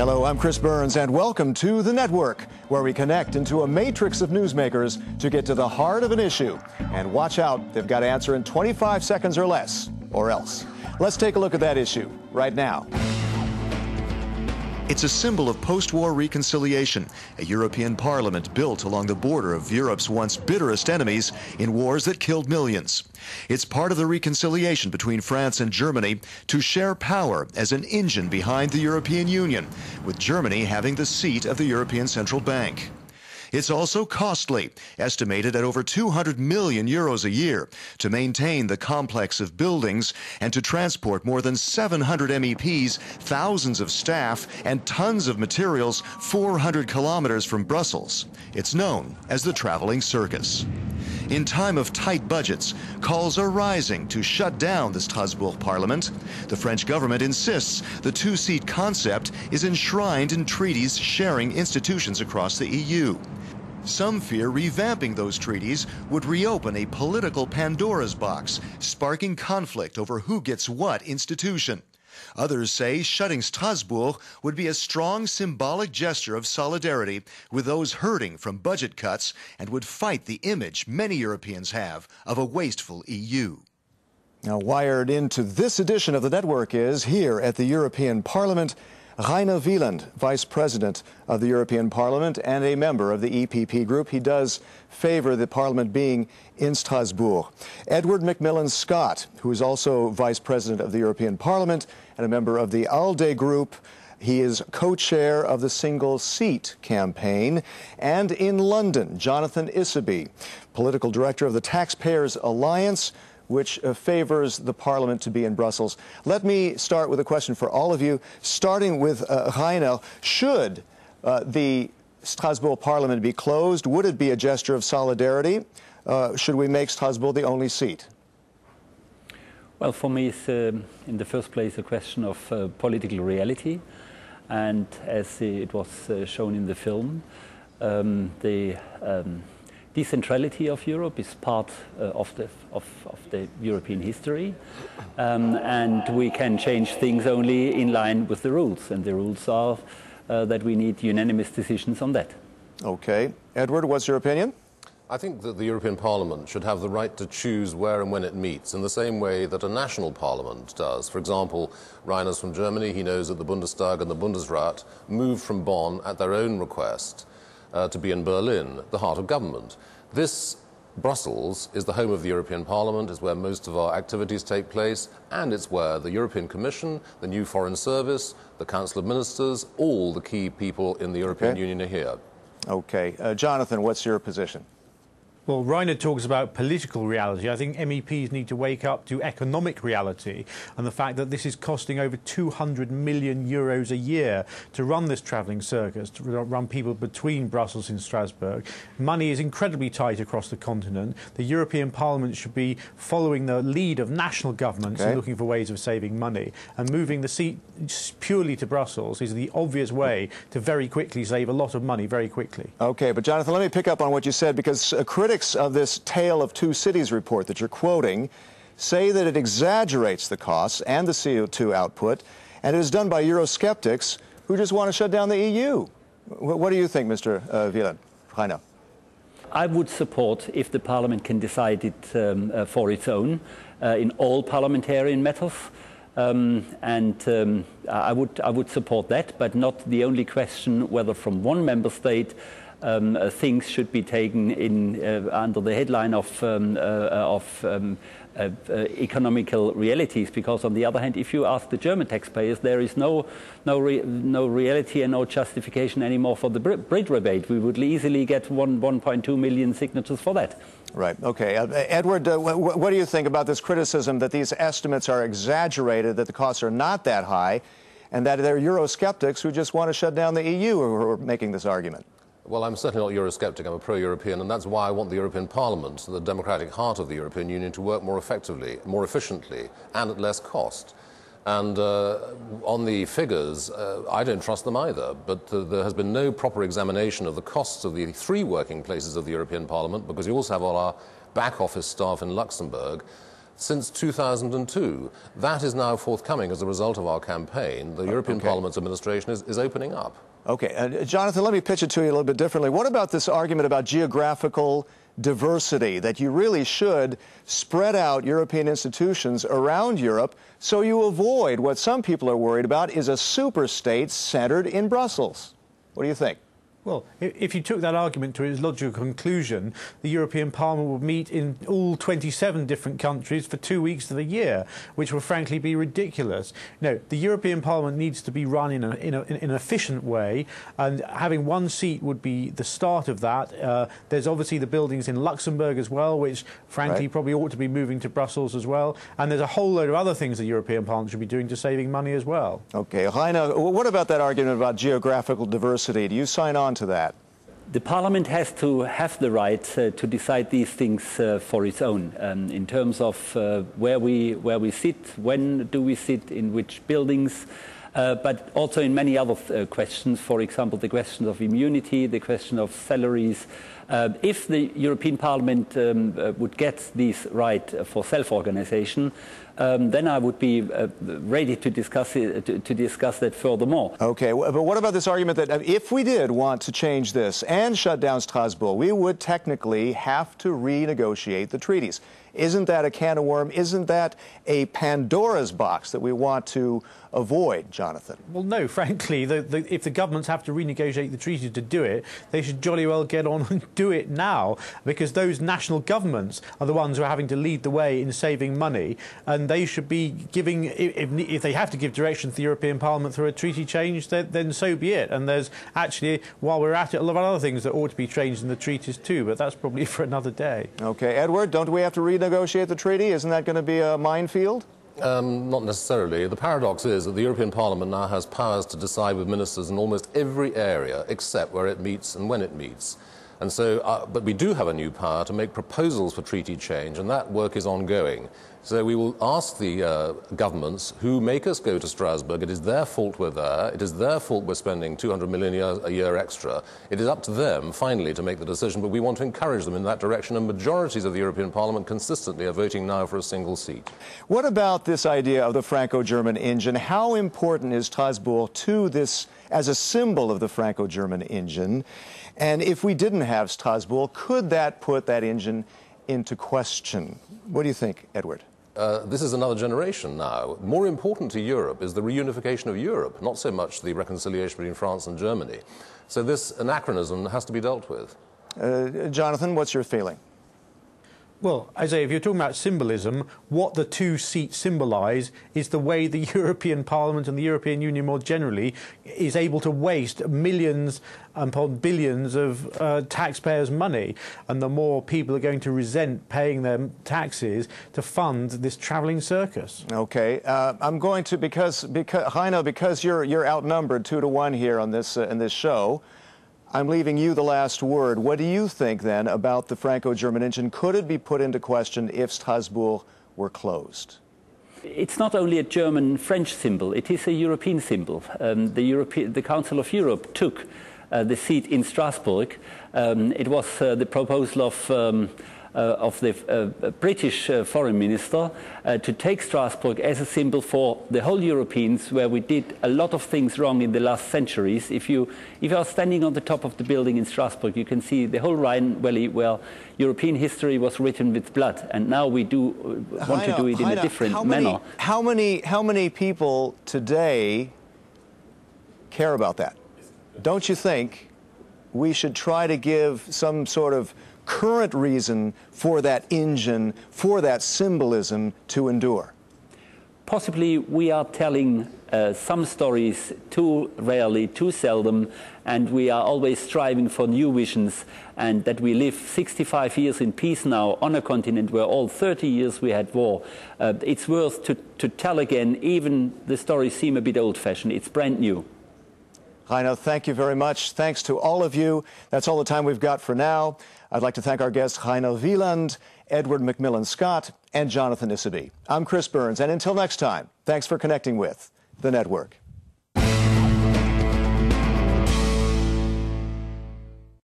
Hello, I'm Chris Burns, and welcome to The Network, where we connect into a matrix of newsmakers to get to the heart of an issue. And watch out, they've got to answer in 25 seconds or less, or else. Let's take a look at that issue right now. It's a symbol of post-war reconciliation, a European Parliament built along the border of Europe's once bitterest enemies in wars that killed millions. It's part of the reconciliation between France and Germany to share power as an engine behind the European Union, with Germany having the seat of the European Central Bank. It's also costly, estimated at over 200 million euros a year, to maintain the complex of buildings and to transport more than 700 MEPs, thousands of staff, and tons of materials 400 kilometers from Brussels. It's known as the traveling circus. In time of tight budgets, calls are rising to shut down the Strasbourg Parliament. The French government insists the two-seat concept is enshrined in treaties sharing institutions across the EU. Some fear revamping those treaties would reopen a political Pandora's box, sparking conflict over who gets what institution. Others say shutting Strasbourg would be a strong symbolic gesture of solidarity with those hurting from budget cuts and would fight the image many Europeans have of a wasteful EU. Now, wired into this edition of the network is, here at the European Parliament, Rainer Wieland, Vice President of the European Parliament and a member of the EPP group. He does favor the Parliament being in Strasbourg. Edward Macmillan-Scott, who is also Vice President of the European Parliament and a member of the ALDE group. He is co-chair of the Single Seat campaign. And in London, Jonathan Issaby, Political Director of the Taxpayers Alliance, which favors the Parliament to be in Brussels. Let me start with a question for all of you, starting with Rainer. Should the Strasbourg Parliament be closed? Would it be a gesture of solidarity? Should we make Strasbourg the only seat? Well, for me, it's in the first place a question of political reality. And as it was shown in the film, the decentrality of Europe is part of the European history, and we can change things only in line with the rules, and the rules are that we need unanimous decisions on that. Okay. Edward, what's your opinion? I think that the European Parliament should have the right to choose where and when it meets in the same way that a national parliament does. For example, Reiner's from Germany. He knows that the Bundestag and the Bundesrat moved from Bonn at their own request to be in Berlin, the heart of government. This Brussels is the home of the European Parliament, is where most of our activities take place, and it's where the European Commission, the new Foreign Service, the Council of Ministers, all the key people in the European Union are here. Okay. Jonathan, what's your position? Well, Rainer talks about political reality. I think MEPs need to wake up to economic reality and the fact that this is costing over 200 million euros a year to run this travelling circus, to run people between Brussels and Strasbourg. Money is incredibly tight across the continent. The European Parliament should be following the lead of national governments and looking for ways of saving money. And moving the seat purely to Brussels is the obvious way to very quickly save a lot of money very quickly. Okay, but Jonathan, let me pick up on what you said, because critics of this Tale of Two Cities report that you're quoting say that it exaggerates the costs and the CO2 output, and it is done by Eurosceptics who just want to shut down the EU. What do you think, Mr. Wieland? Rainer. I would support if the Parliament can decide it for its own in all parliamentarian matters. I would support that, but not the only question whether from one member state things should be taken in under the headline of economical realities, because on the other hand, if you ask the German taxpayers, there is no reality and no justification anymore for the Brit rebate. We would easily get 1.2 million signatures for that. Right. Okay. Edward, what do you think about this criticism that these estimates are exaggerated, that the costs are not that high, and that there are Eurosceptics who just want to shut down the EU who are making this argument? Well, I'm certainly not Eurosceptic. I'm a pro-European, and that's why I want the European Parliament, the democratic heart of the European Union, to work more effectively, more efficiently, and at less cost. And on the figures, I don't trust them either, but there has been no proper examination of the costs of the three working places of the European Parliament, because you also have all our back office staff in Luxembourg. since 2002. That is now forthcoming as a result of our campaign. The European Parliament's administration is opening up. Okay. Jonathan, let me pitch it to you a little bit differently. What about this argument about geographical diversity, that you really should spread out European institutions around Europe so you avoid what some people are worried about is a super state centered in Brussels? What do you think? Well, if you took that argument to its logical conclusion, the European Parliament would meet in all 27 different countries for 2 weeks of the year, which would frankly be ridiculous. No, the European Parliament needs to be run in an efficient way, and having one seat would be the start of that. There's obviously the buildings in Luxembourg as well, which frankly probably ought to be moving to Brussels as well. And there's a whole load of other things the European Parliament should be doing to saving money as well. Okay, Heine, what about that argument about geographical diversity? Do you sign on to that? The Parliament has to have the right to decide these things for its own, in terms of where we sit, when do we sit, in which buildings, but also in many other questions. For example, the question of immunity, the question of salaries. If the European Parliament would get this right for self-organisation, then I would be ready to discuss that furthermore. Okay, but what about this argument that if we did want to change this and shut down Strasbourg, we would technically have to renegotiate the treaties? Isn't that a can of worms? Isn't that a Pandora's box that we want to avoid, Jonathan? Well, no, frankly, if the governments have to renegotiate the treaties to do it, they should jolly well get on and do it now, because those national governments are the ones who are having to lead the way in saving money, and they should be giving, if they have to give direction to the European Parliament through a treaty change, then so be it. And there's actually, while we're at it, a lot of other things that ought to be changed in the treaties too, but that's probably for another day. Okay, Edward, don't we have to renegotiate the treaty? Isn't that going to be a minefield? Not necessarily. The paradox is that the European Parliament now has powers to decide with ministers in almost every area except where it meets and when it meets. And so, but we do have a new power to make proposals for treaty change, and that work is ongoing. So we will ask the governments who make us go to Strasbourg. It is their fault we're there. It is their fault we're spending 200 million a year extra. It is up to them, finally, to make the decision, but we want to encourage them in that direction, and majorities of the European Parliament consistently are voting now for a single seat. What about this idea of the Franco-German engine? How important is Strasbourg to this as a symbol of the Franco-German engine? And if we didn't have Strasbourg, could that put that engine into question? What do you think, Edward? This is another generation now. More important to Europe is the reunification of Europe, not so much the reconciliation between France and Germany. So this anachronism has to be dealt with. Jonathan, what's your feeling? Well, Isaiah, if you're talking about symbolism, what the two seats symbolise is the way the European Parliament and the European Union more generally is able to waste millions upon billions of taxpayers' money. And the more people are going to resent paying their taxes to fund this travelling circus. Okay. I'm going to, because Heine, because you're outnumbered 2-1 here on this in this show, I'm leaving you the last word. What do you think, then, about the Franco-German engine? Could it be put into question if Strasbourg were closed? It's not only a German-French symbol, it is a European symbol. The Council of Europe took the seat in Strasbourg. It was the proposal of the British foreign minister to take Strasbourg as a symbol for the whole Europeans, where we did a lot of things wrong in the last centuries. If you are standing on the top of the building in Strasbourg, you can see the whole Rhine Valley, where European history was written with blood, and now we want to do it in a different manner. How many people today care about that? Don't you think we should try to give some sort of current reason for that engine, for that symbolism to endure? Possibly we are telling some stories too rarely, too seldom, and we are always striving for new visions, and that we live 65 years in peace now on a continent where all 30 years we had war. It's worth to tell again, even the stories seem a bit old-fashioned. It's brand new. Heine, thank you very much. Thanks to all of you. That's all the time we've got for now. I'd like to thank our guests Heine Wieland, Edward Macmillan-Scott, and Jonathan Issaby. I'm Chris Burns, and until next time, thanks for connecting with The Network.